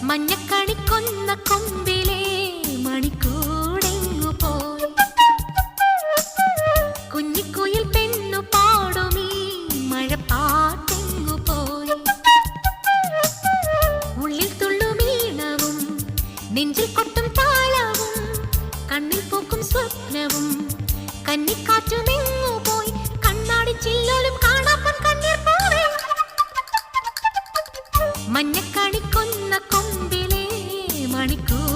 മഞ്ഞക്കണിക്കൊന്ന കൊമ്പിലെ മണിക്കൂടെങ്ങു പോയി. കുഞ്ഞിക്കുയിൽ പെണ്ണു പാടുമീ മഴപ്പാട്ടെങ്ങു പോയി. ഉള്ളിൽ തുള്ളുമീണവും നെഞ്ചിൽ കൊട്ടും താളവും കണ്ണിൽ പൂക്കും സ്വപ്നവും കന്നിക്കാറ്റു നിന്നു പോയി. കണ്ണാടി ചില്ലോലും കാണാപ്പൻ കണ്ണീർ പോവേ. മഞ്ഞക്കണിക്കൊന്ന കൊമ്പിലെ മണിക്കൂർ